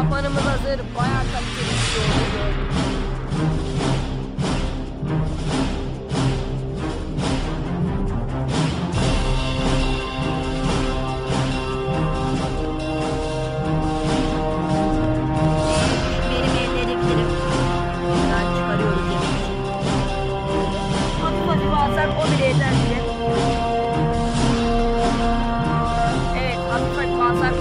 Şampuanımız hazır. Bayağı kaliteli bir şey oldu. Benim ellerimlerim. Ben çıkarıyorum yemek için. Hafif hafif alsak o bile yeter bize. Evet, hafif hafif alsak.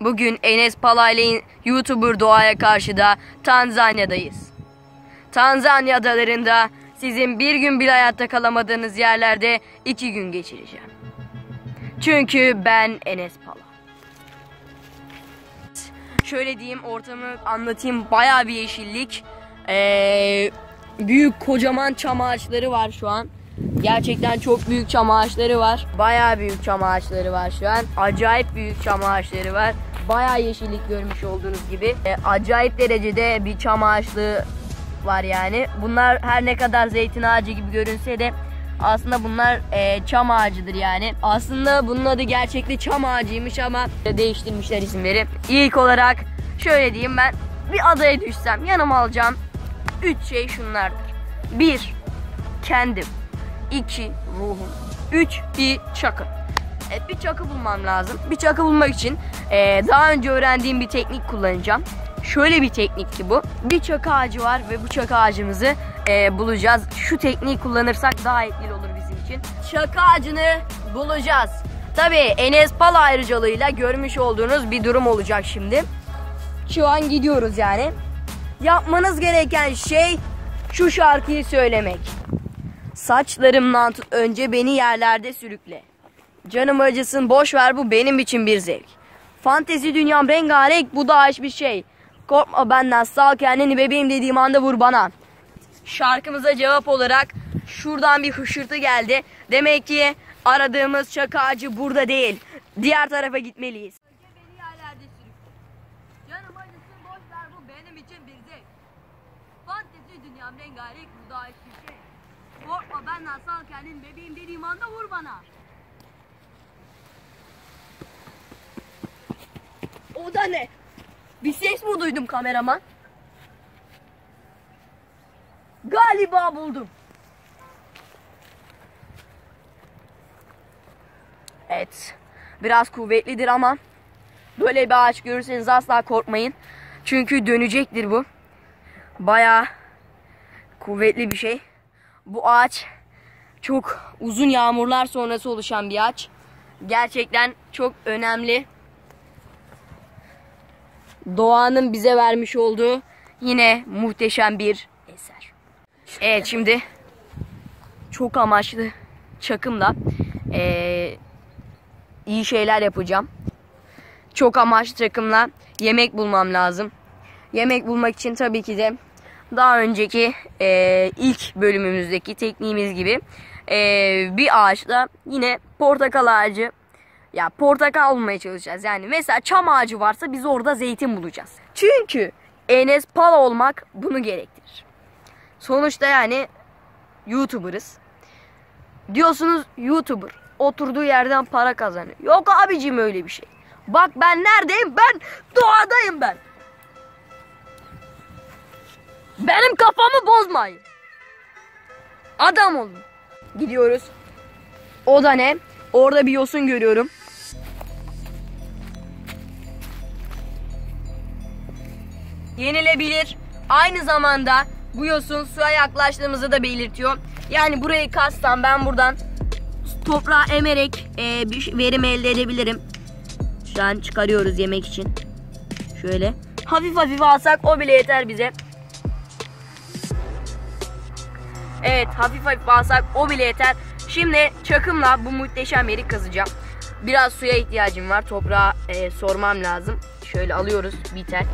Bugün Enes Pala ile YouTuber Doğa'ya karşı da Tanzanya'dayız. Tanzanya adalarında sizin bir gün bile hayatta kalamadığınız yerlerde 2 gün geçireceğim. Çünkü ben Enes Pala. Şöyle diyeyim, ortamı anlatayım, bayağı bir yeşillik. Büyük kocaman çam ağaçları var şu an. Gerçekten çok büyük çam ağaçları var. Bayağı büyük çam ağaçları var şu an. Acayip büyük çam ağaçları var. Bayağı yeşillik görmüş olduğunuz gibi. Acayip derecede bir çam ağaçlığı var yani. Bunlar her ne kadar zeytin ağacı gibi görünse de aslında bunlar çam ağacıdır yani. Aslında bunun adı gerçekte çam ağacıymış ama değiştirmişler isimleri. İlk olarak şöyle diyeyim, ben bir adaya düşsem yanıma alacağım 3 şey şunlardır. 1. Kendim. 2. Ruhum. 3. Bir çakı. Evet, bir çakı bulmam lazım. Bir çakı bulmak için daha önce öğrendiğim bir teknik kullanacağım. Şöyle bir teknik ki bu. Bir çakı ağacı var ve bu çakı ağacımızı bulacağız. Şu tekniği kullanırsak daha etkili olur bizim için. Çakı ağacını bulacağız. Tabii Enes Pala ayrıcalığıyla görmüş olduğunuz bir durum olacak şimdi. Şu an gidiyoruz yani. Yapmanız gereken şey şu şarkıyı söylemek. Saçlarımdan tut önce beni yerlerde sürükle. Canım acısın boş ver, bu benim için bir zevk. Fantezi dünyam rengarenk, bu da hiçbir şey. Korkma benden, sal kendini, bebeğim dediğim anda vur bana. Şarkımıza cevap olarak şuradan bir hışırtı geldi. Demek ki aradığımız çakı ağacı burada değil. Diğer tarafa gitmeliyiz. Önce beni yerlerde sürükle. Canım acısın boş ver, bu benim için bir zevk. Fantezi dünyam rengarenk, bu da hiçbir şey. Korkma benden, sal kendini, bebeğim dediğim anda vur bana. O da ne? Bir ses mi duydum kameraman? Galiba buldum. Evet. Biraz kuvvetlidir ama böyle bir ağaç görürseniz asla korkmayın. Çünkü dönecektir bu. Bayağı kuvvetli bir şey. Bu ağaç çok uzun yağmurlar sonrası oluşan bir ağaç. Gerçekten çok önemli. Doğanın bize vermiş olduğu yine muhteşem bir eser. Evet, şimdi çok amaçlı çakımla iyi şeyler yapacağım. Çok amaçlı çakımla yemek bulmam lazım. Yemek bulmak için tabii ki de daha önceki ilk bölümümüzdeki tekniğimiz gibi bir ağaçla yine portakal ağacı, ya portakal bulmaya çalışacağız. Yani mesela çam ağacı varsa biz orada zeytin bulacağız. Çünkü Enes Pala olmak bunu gerektirir. Sonuçta yani YouTuber'ız. Diyorsunuz YouTuber oturduğu yerden para kazanıyor. Yok abicim öyle bir şey. Bak ben neredeyim? Ben doğadayım ben. Benim kafamı bozmayın. Adam olun. Gidiyoruz. O da ne? Orada bir yosun görüyorum. Yenilebilir. Aynı zamanda bu yosun suya yaklaştığımızı da belirtiyor. Yani burayı kassam ben buradan toprağı emerek bir verim elde edebilirim. Şu an çıkarıyoruz yemek için. Şöyle hafif hafif alsak o bile yeter bize. Evet, hafif hafif alsak o bile yeter. Şimdi çakımla bu muhteşem yeri kazacağım. Biraz suya ihtiyacım var. Toprağa sormam lazım. Şöyle alıyoruz bir tel.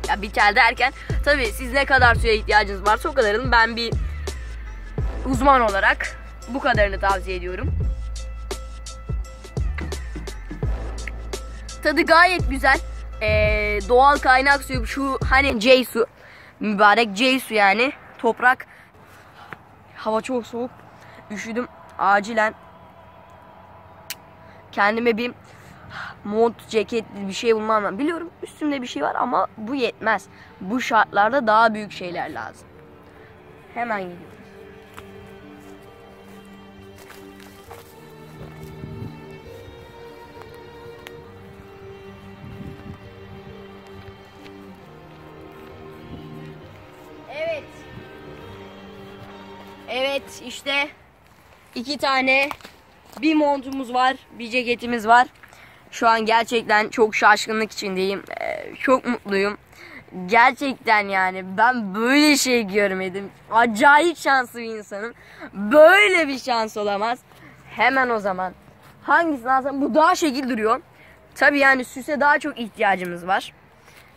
Ya bir tel derken tabii siz ne kadar suya ihtiyacınız varsa o kadarını, ben bir uzman olarak bu kadarını tavsiye ediyorum. Tadı gayet güzel. Doğal kaynak suyu, şu hani C su, mübarek C su yani. Toprak. Hava çok soğuk. Üşüdüm. Acilen kendime bir mont, ceket bir şey bulmam lazım. Biliyorum üstümde bir şey var ama bu yetmez. Bu şartlarda daha büyük şeyler lazım. Hemen gidiyoruz. Evet. Evet işte 2 tane, bir montumuz var, bir ceketimiz var. Şu an gerçekten çok şaşkınlık içindeyim. Çok mutluyum. Gerçekten yani ben böyle şey görmedim. Acayip şanslı bir insanım. Böyle bir şans olamaz. Hemen o zaman hangisini alsam? Bu daha şekil duruyor. Tabii yani süse daha çok ihtiyacımız var.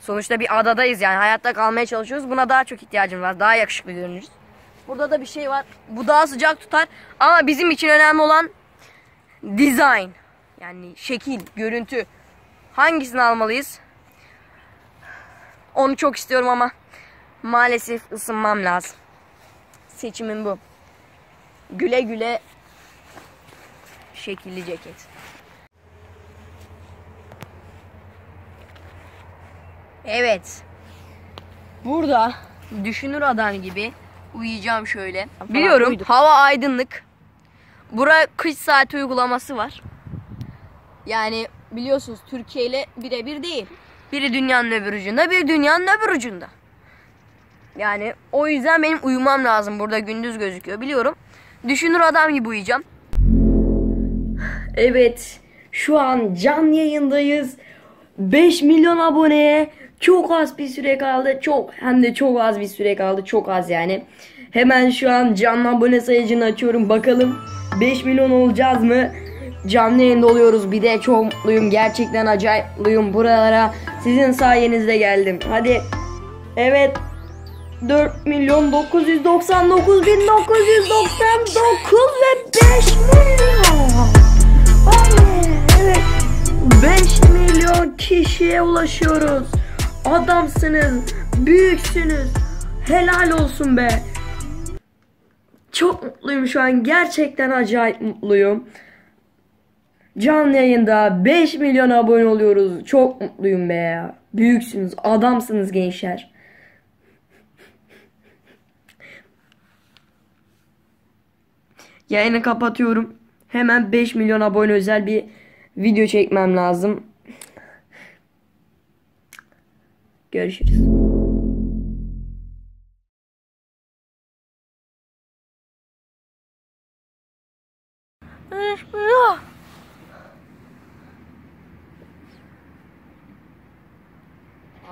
Sonuçta bir adadayız yani, hayatta kalmaya çalışıyoruz. Buna daha çok ihtiyacımız var. Daha yakışıklı görünürüz. Burada da bir şey var. Bu daha sıcak tutar. Ama bizim için önemli olan design. Yani şekil, görüntü. Hangisini almalıyız? Onu çok istiyorum ama maalesef ısınmam lazım. Seçimim bu. Güle güle şekilli ceket. Evet. Burada düşünür adam gibi uyuyacağım şöyle. Biliyorum hava aydınlık. Bura kış saati uygulaması var. Yani biliyorsunuz Türkiye ile birebir değil. Biri dünyanın öbür ucunda, biri dünyanın öbür ucunda. Yani o yüzden benim uyumam lazım. Burada gündüz gözüküyor biliyorum. Düşünür adam gibi uyuyacağım. Evet, şu an canlı yayındayız. 5 milyon aboneye çok az bir süre kaldı. Hem de çok az bir süre kaldı. Çok az yani. Hemen şu an canlı abone sayıcını açıyorum. Bakalım 5 milyon olacağız mı? Canlı yayında oluyoruz. Bir de çok mutluyum. Gerçekten acayip mutluyum. Buralara sizin sayenizde geldim. Hadi. Evet. 4 milyon 999 bin 999 ve 5 milyon. Evet. 5 milyon kişiye ulaşıyoruz. Adamsınız. Büyüksünüz. Helal olsun be. Çok mutluyum şu an. Gerçekten acayip mutluyum. Canlı yayında 5 milyon abone oluyoruz. Çok mutluyum be ya. Büyüksünüz. Adamsınız gençler. Yayını kapatıyorum. Hemen 5 milyon abone özel bir video çekmem lazım. Görüşürüz.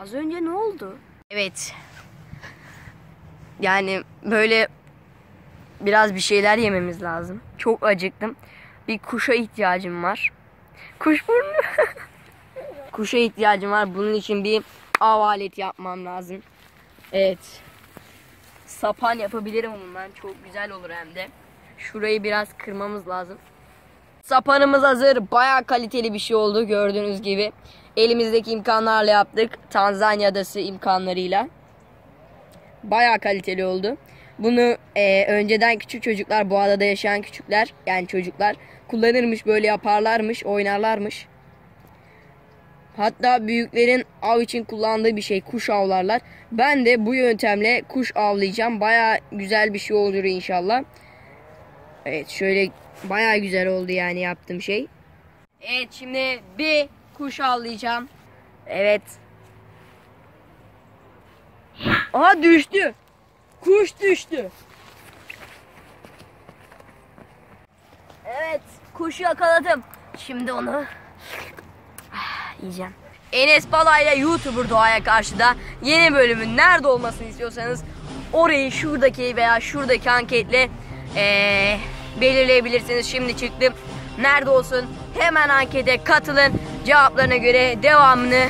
Az önce ne oldu? Evet. Yani böyle biraz bir şeyler yememiz lazım. Çok acıktım. Bir kuşa ihtiyacım var. Kuş burnu. Kuşa ihtiyacım var. Bunun için bir av aleti yapmam lazım. Evet. Sapan yapabilirim bundan. Çok güzel olur hem de. Şurayı biraz kırmamız lazım. Sapanımız hazır. Bayağı kaliteli bir şey oldu gördüğünüz gibi. Elimizdeki imkanlarla yaptık. Tanzanya adası imkanlarıyla. Bayağı kaliteli oldu. Bunu önceden küçük çocuklar, bu adada yaşayan küçükler, yani çocuklar kullanırmış, böyle yaparlarmış, oynarlarmış. Hatta büyüklerin av için kullandığı bir şey, kuş avlarlar. Ben de bu yöntemle kuş avlayacağım. Bayağı güzel bir şey olur inşallah. Evet, şöyle bayağı güzel oldu yani yaptığım şey. Evet, şimdi bir kuş avlayacağım. Evet. Aha, düştü. Kuş düştü. Evet, kuşu yakaladım. Şimdi onu yiyeceğim. Enes Bala ile YouTuber Doğaya Karşı'da yeni bölümün nerede olmasını istiyorsanız orayı şuradaki veya şuradaki anketle belirleyebilirsiniz. Şimdi çıktım. Nerede olsun? Hemen ankete katılın. Cevaplarına göre devamını